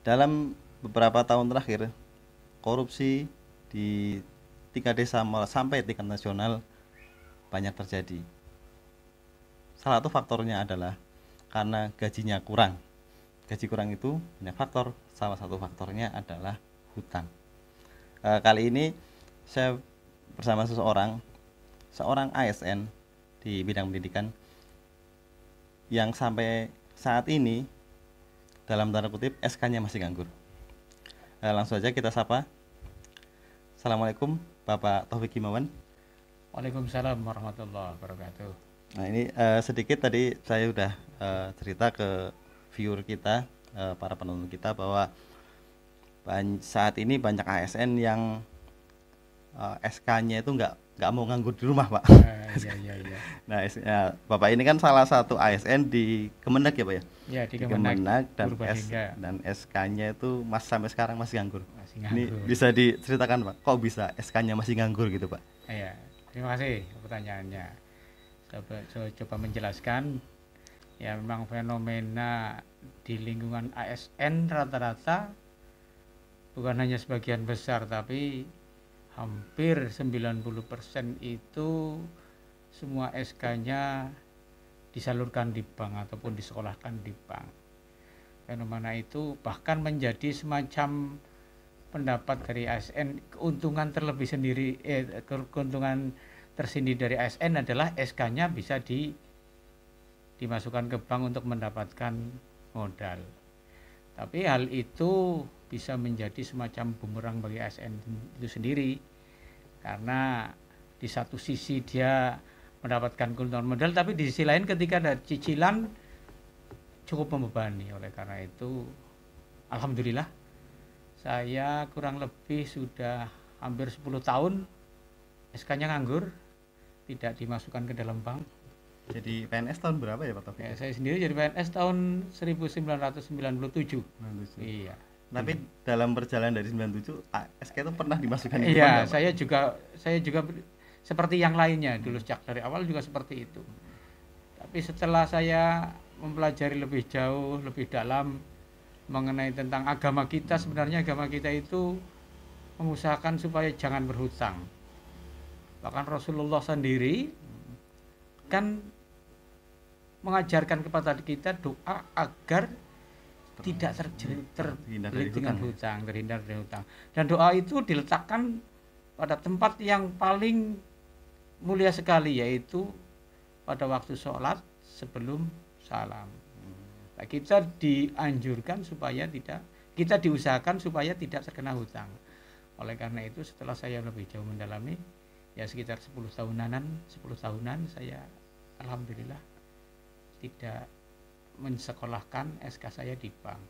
Dalam beberapa tahun terakhir, korupsi di tingkat desa sampai tingkat nasional banyak terjadi. Salah satu faktornya adalah karena gajinya kurang. Gaji kurang itu banyak faktor. Salah satu faktornya adalah hutang. Kali ini saya bersama seorang ASN di bidang pendidikan yang sampai saat ini dalam tanda kutip SK-nya masih nganggur. Langsung saja kita sapa. Assalamualaikum Bapak Taufik Himawan. Waalaikumsalam warahmatullahi wabarakatuh. Nah ini sedikit tadi saya udah cerita ke viewer kita, para penonton kita bahwa saat ini banyak ASN yang SK-nya itu nggak mau nganggur di rumah, Pak. Iya. Nah, Bapak ini kan salah satu ASN di Kemenag ya, Pak ya? Ya, di Kemenag Purbalingga. dan SK-nya itu sampai sekarang masih nganggur. Masih Ini nganggur. bisa diceritakan, Pak, kok bisa SK-nya masih nganggur gitu, Pak? Iya, terima kasih pertanyaannya. Coba menjelaskan. Ya, memang fenomena di lingkungan ASN rata-rata bukan hanya sebagian besar, tapi hampir 90% itu semua SK-nya disalurkan di bank ataupun disekolahkan di bank. Fenomena itu bahkan menjadi semacam pendapat dari ASN, keuntungan tersendiri dari ASN adalah SK-nya bisa dimasukkan ke bank untuk mendapatkan modal. Tapi hal itu bisa menjadi semacam bumerang bagi ASN itu sendiri, karena di satu sisi dia mendapatkan keuntungan modal, tapi di sisi lain ketika ada cicilan cukup membebani. Oleh karena itu, alhamdulillah saya kurang lebih sudah hampir 10 tahun SK-nya nganggur, tidak dimasukkan ke dalam bank. Jadi PNS tahun berapa ya, Pak Taufik? Ya, saya sendiri jadi PNS tahun 1997. Iya. Tapi dalam perjalanan dari 97 SK itu pernah dimasukkan ke bank? Iya, nggak, Pak? saya juga seperti yang lainnya dulu, sejak dari awal juga seperti itu. Tapi setelah saya mempelajari lebih jauh, lebih dalam mengenai tentang agama kita, sebenarnya agama kita itu mengusahakan supaya jangan berhutang. Bahkan Rasulullah sendiri kan mengajarkan kepada kita doa agar tidak terbelit dengan hutang, terhindar dari hutang. Dan doa itu diletakkan pada tempat yang paling mulia sekali, yaitu pada waktu sholat sebelum salam. Nah, kita dianjurkan supaya kita diusahakan supaya tidak terkena hutang. Oleh karena itu, setelah saya lebih jauh mendalami, ya sekitar 10 tahunan saya alhamdulillah tidak mensekolahkan SK saya di bank.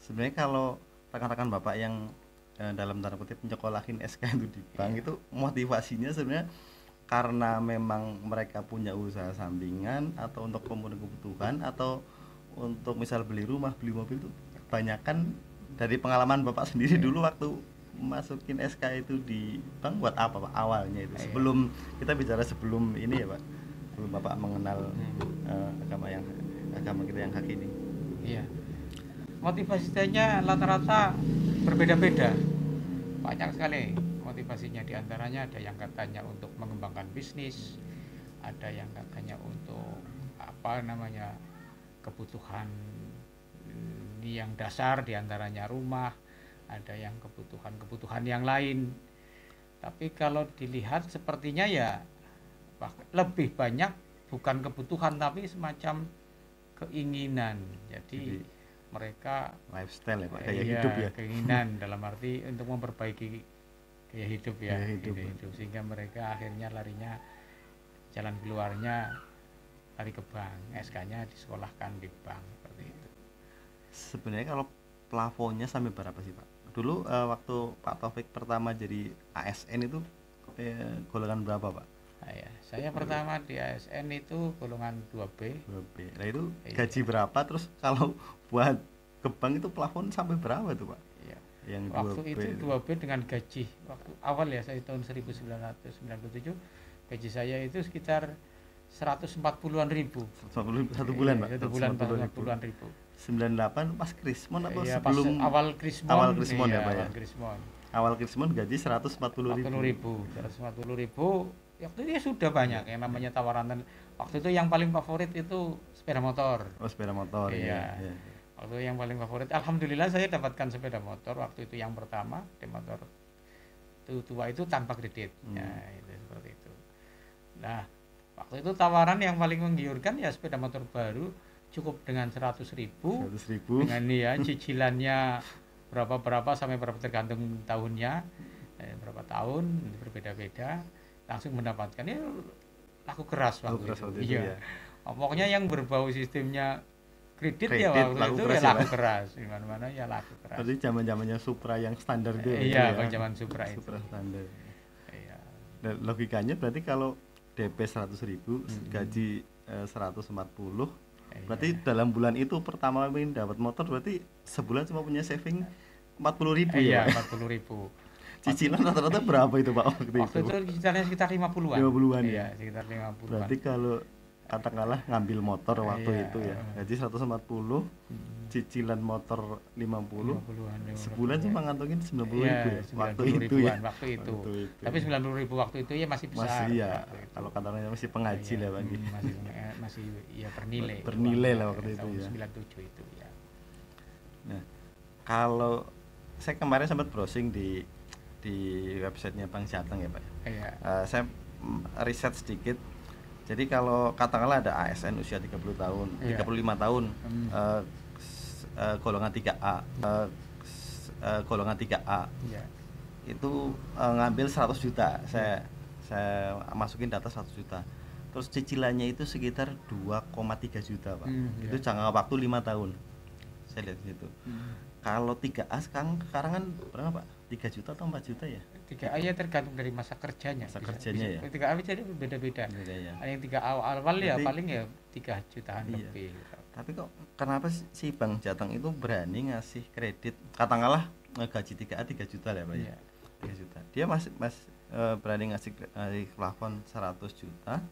Sebenarnya kalau rekan-rekan Bapak yang dalam tanda kutip menyekolahin SK itu di bank, itu motivasinya sebenarnya karena memang mereka punya usaha sampingan atau untuk pemenuhan kebutuhan atau untuk misal beli rumah, beli mobil, itu kebanyakan dari pengalaman Bapak sendiri dulu waktu masukin SK itu di bank buat apa, Pak, awalnya itu? Sebelum kita bicara sebelum ini ya, Pak, sebelum Bapak mengenal agama kita yang hakiki ini. Iya. Motivasinya rata-rata berbeda-beda. Banyak sekali motivasinya, diantaranya ada yang katanya untuk mengembangkan bisnis, ada yang katanya untuk kebutuhan yang dasar, diantaranya rumah, ada yang kebutuhan yang lain. Tapi kalau dilihat sepertinya ya lebih banyak bukan kebutuhan tapi semacam keinginan. Jadi mereka lifestyle ya, Pak, gaya hidup ya. Keinginan dalam arti untuk memperbaiki gaya hidup ya, hidup. Sehingga mereka akhirnya larinya, jalan keluarnya lari ke bank, SK-nya disekolahkan di bank, seperti itu. Sebenarnya kalau plafonnya sampai berapa sih, Pak? Dulu waktu Pak Taufik pertama jadi ASN itu golongan berapa, Pak? Saya pertama di ASN itu golongan 2B. Nah itu gaji berapa? Terus kalau buat ke bank itu plafon sampai berapa tuh, Pak? Iya. Yang waktu 2B itu 2B dengan gaji waktu awal ya, saya tahun 1997, gaji saya itu sekitar 140-an ribu. Satu bulan, Pak? Satu bulan 140-an ribu. 98 pas Krismon apa Iya, sebelum awal Krismon. Awal Krismon iya, ya, Pak ya. Awal Krismon. Awal Krismon gaji 140.000. 140.000. Waktu itu ya sudah banyak yang namanya tawaran. Waktu itu yang paling favorit itu sepeda motor. Oh, sepeda motor. Iya. Ya. Waktu yang paling favorit, alhamdulillah saya dapatkan sepeda motor waktu itu yang pertama, sepeda motor tua itu tanpa kredit. Ya, itu seperti itu. Nah, waktu itu tawaran yang paling menggiurkan ya sepeda motor baru cukup dengan 100.000. 100.000 dengan ya cicilannya berapa sampai berapa tergantung tahunnya, berapa tahun berbeda-beda, langsung mendapatkan ya laku keras waktu itu. Iya. Pokoknya yang berbau sistemnya kredit ya waktu laku itu keras ya laku keras, di mana-mana ya laku keras. Berarti zaman-zamannya Supra yang standar itu. Iya, zaman Supra itu. Supra standar. Iya. Dan logikanya berarti kalau DP 100.000, gaji 140, berarti dalam bulan itu pertama kali dapat motor berarti sebulan cuma punya saving 40.000 ya. Iya, 40.000. Cicilan rata-rata berapa itu Pak waktu itu? Waktu itu cicilannya sekitar 50-an. 50-an Iya, ya. sekitar 50-an. Berarti kalau katakanlah ngambil motor waktu Iya. itu ya, gaji 140, cicilan motor 50, 50-an, sebulan cuma ngantongin 90.000 Iya, ya, waktu 90 itu ya. ribuan waktu itu. Waktu itu. Tapi 90.000 waktu itu ya masih besar. Masih ya, waktu itu. kalau katanya masih pengaji lah Pak. Masih ya bernilai. Bernilai lah waktu itu tahun ya. 97 itu ya. Nah, kalau saya kemarin sempat browsing di websitenya Bank Jateng ya Pak. Iya. Saya riset sedikit. Jadi kalau katakanlah ada ASN usia 30 tahun, Iya. 35 tahun, golongan 3A, golongan 3A, Iya. itu ngambil 100 juta. Saya masukin data 100 juta. Terus cicilannya itu sekitar 2,3 juta Pak. Itu iya. jangka waktu 5 tahun. Saya lihat di situ. Kalau 3A sekarang kan berapa Pak? 3 juta atau 4 juta ya? 3A ya tergantung dari masa kerjanya. Masa kerjanya ya? 3A bisa beda-beda. Beda ya. Yang 3 awal ya Berarti- paling ya 3 jutaan Iya. lebih. Gitu. Tapi kok kenapa si Bank Jateng itu berani ngasih kredit katakanlah gaji 3A 3 juta lah Pak ya? Iya. 3 juta. Dia masih berani ngasih plafon 100 juta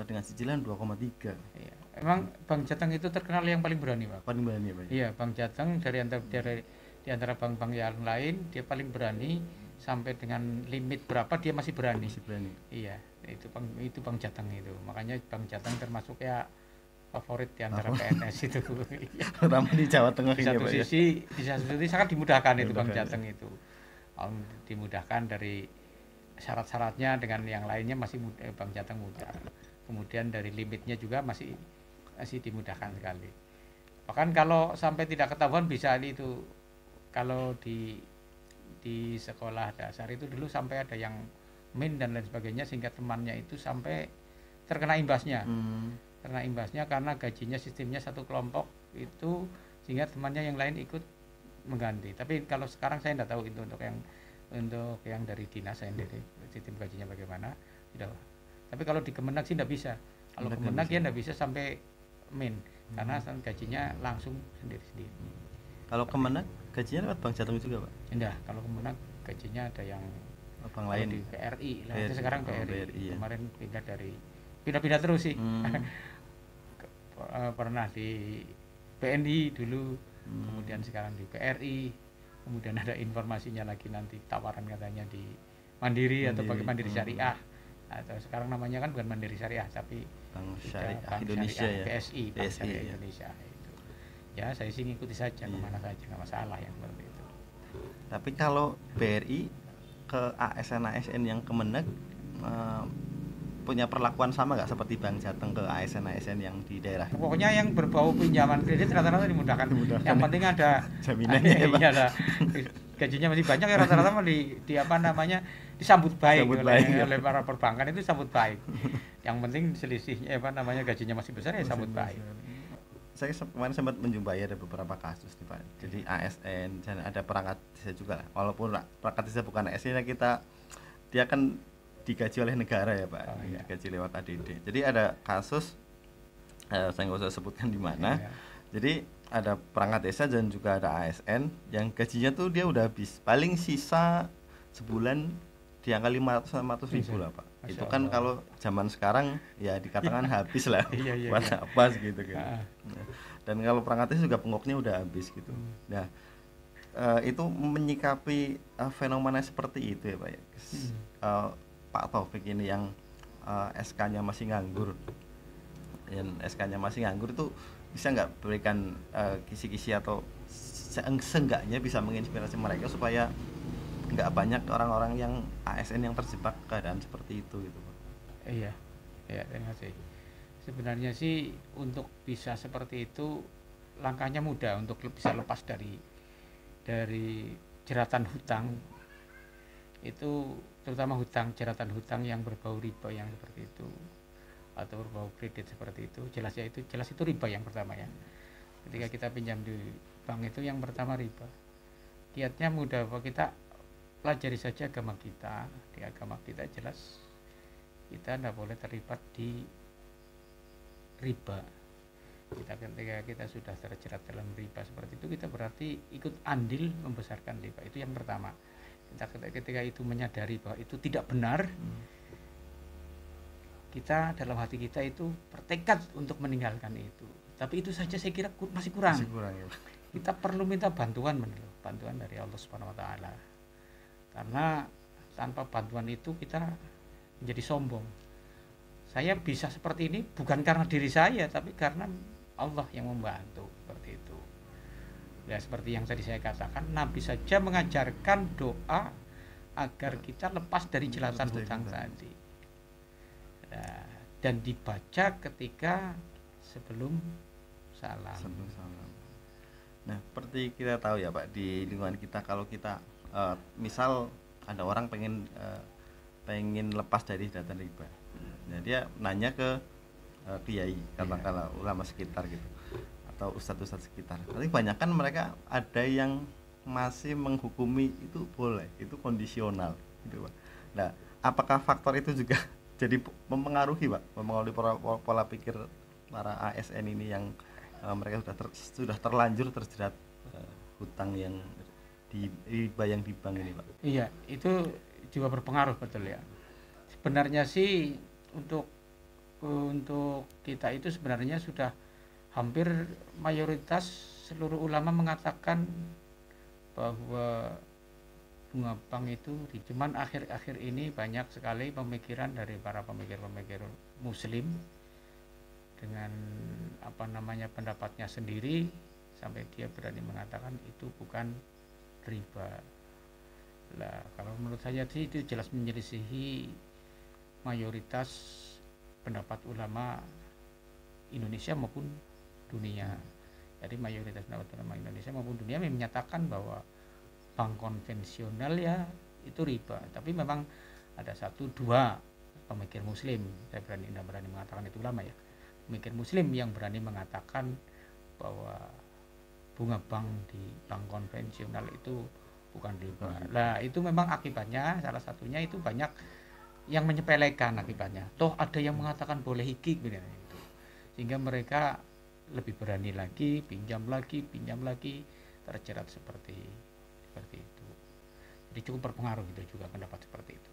dengan cicilan 2,3. Iya. Emang Bank Jateng itu terkenal yang paling berani, Pak. Paling berani Pak. Iya, Bank Jateng di antara bank-bank yang lain dia paling berani sampai dengan limit berapa dia masih berani. Masih berani. Iya, itu Bank Jateng itu. Makanya Bank Jateng termasuk ya favorit di antara PNS itu. Terutama di Jawa Tengah Di ini satu Pak ya. sisi sangat dimudahkan itu Bank Dimudahkan, Jateng itu. Dimudahkan dari syarat-syaratnya dengan yang lainnya masih Bank Jateng mudah. Kemudian dari limitnya juga masih dimudahkan sekali. Bahkan kalau sampai tidak ketahuan bisa itu, kalau di sekolah dasar itu dulu sampai ada yang min dan lain sebagainya sehingga temannya itu sampai terkena imbasnya. Terkena imbasnya karena gajinya sistemnya satu kelompok itu sehingga temannya yang lain ikut mengganti. Tapi kalau sekarang saya tidak tahu itu untuk yang dari dinas saya sendiri sistem gajinya bagaimana. Tidak. Tapi kalau di Kemenak sih tidak bisa. Kalau Kemenak ya tidak bisa sampai min karena gajinya langsung sendiri-sendiri. Kalau Kemenak gajinya lewat Bank Jateng juga Pak? Enggak, kalau Kemenak gajinya ada yang Bank lain di BRI lah. BRI. Sekarang Oh, BRI. BRI, ya. Kemarin pindah terus sih. Pernah di BNI dulu, kemudian sekarang di BRI, kemudian ada informasinya lagi nanti tawaran katanya di Mandiri atau bagi Mandiri Syariah, atau sekarang namanya kan bukan Mandiri Syariah tapi Bank Syariah Bank Indonesia Syariah, ya. BSI, Bank BSI, Syariah ya. Indonesia itu. Ya saya sih ngikuti saja kemana saja, nggak masalah yang seperti itu. Tapi kalau BRI ke ASN yang Kemenak punya perlakuan sama nggak seperti Bank Jateng ke ASN yang di daerah? Pokoknya yang berbau pinjaman kredit rata-rata dimudahkan. Yang penting ada jaminannya ya, Pak. ada gajinya masih banyak ya rata-rata di apa namanya disambut baik, oleh para perbankan itu sambut baik. Yang penting selisihnya apa namanya gajinya masih besar ya sambut baik. Saya kemarin sempat menjumpai ada beberapa kasus nih Pak. Jadi ASN dan ada perangkat desa juga lah. Walaupun perangkat desa bukan ASN dia kan digaji oleh negara ya Pak. Oh, iya. Digaji lewat ADD. Jadi ada kasus saya nggak usah sebutkan di mana. Iya. Jadi ada perangkat desa dan juga ada ASN yang gajinya tuh dia udah habis. Paling sisa sebulan di angka 500 ribu lah Pak. Masya Itu kan Allah. kalau zaman sekarang ya dikatakan habis lah Iya, buat iya. apa gitu kan. Dan kalau pragmatis juga pengoknya udah habis gitu. Nah, itu menyikapi fenomena seperti itu ya Pak ya. Pak Taufik ini yang SK-nya masih nganggur, dan SK-nya masih nganggur itu bisa nggak berikan kisi-kisi atau seenggaknya bisa menginspirasi mereka supaya nggak banyak orang-orang yang ASN yang terjebak keadaan seperti itu gitu Pak. Iya, ya, terima kasih. Sebenarnya sih untuk bisa seperti itu langkahnya mudah untuk bisa lepas dari jeratan hutang itu, terutama jeratan hutang yang berbau riba yang seperti itu atau berbau kredit seperti itu. Jelas itu riba yang pertama ya. Ketika kita pinjam di bank itu yang pertama riba. Kiatnya mudah, bahwa kita pelajari saja agama kita. Di agama kita jelas kita tidak boleh terlibat di riba. Ketika kita sudah terjerat dalam riba seperti itu, kita berarti ikut andil membesarkan riba. Itu yang pertama. Ketika itu menyadari bahwa itu tidak benar, kita dalam hati kita itu bertekad untuk meninggalkan itu. Tapi itu saja saya kira masih kurang ya. Kita perlu minta bantuan dari Allah Subhanahu wa taala. Karena tanpa bantuan itu kita menjadi sombong. Saya bisa seperti ini bukan karena diri saya, tapi karena Allah yang membantu seperti itu. Ya seperti yang tadi saya katakan, Nabi saja mengajarkan doa agar kita lepas dari jelatan hutang tadi. Dan dibaca ketika sebelum salam. Nah, seperti kita tahu ya Pak, di lingkungan kita kalau kita misal ada orang pengen lepas dari jeratan riba. Nah, dia nanya ke kiai, katakanlah ulama sekitar gitu, atau ustadz-ustadz sekitar. Tapi kebanyakan mereka ada yang masih menghukumi itu boleh, itu kondisional gitu Pak. Nah, apakah faktor itu juga jadi mempengaruhi Pak, mempengaruhi pola pikir para ASN ini yang mereka sudah terlanjur terjerat hutang yang riba yang di bank ini Pak? Iya, itu juga berpengaruh, betul ya. Sebenarnya sih untuk kita itu sebenarnya sudah hampir mayoritas seluruh ulama mengatakan bahwa bunga bank itu, cuman akhir-akhir ini banyak sekali pemikiran dari para pemikir-pemikir muslim dengan pendapatnya sendiri, sampai dia berani mengatakan itu bukan riba. Lah kalau menurut saya sih itu jelas menyelisihi mayoritas pendapat ulama Indonesia maupun dunia. Jadi mayoritas pendapat ulama Indonesia maupun dunia menyatakan bahwa bank konvensional ya itu riba. Tapi memang ada 1-2 pemikir muslim, saya tidak berani mengatakan itu ulama ya, pemikir muslim yang berani mengatakan bahwa bunga bank di bank konvensional itu bukan riba. Nah itu memang akibatnya, salah satunya itu banyak yang menyepelekan akibatnya. Toh ada yang mengatakan boleh hikik gitu. Sehingga mereka lebih berani lagi, pinjam lagi, terjerat seperti itu. Jadi cukup berpengaruh gitu juga pendapat seperti itu.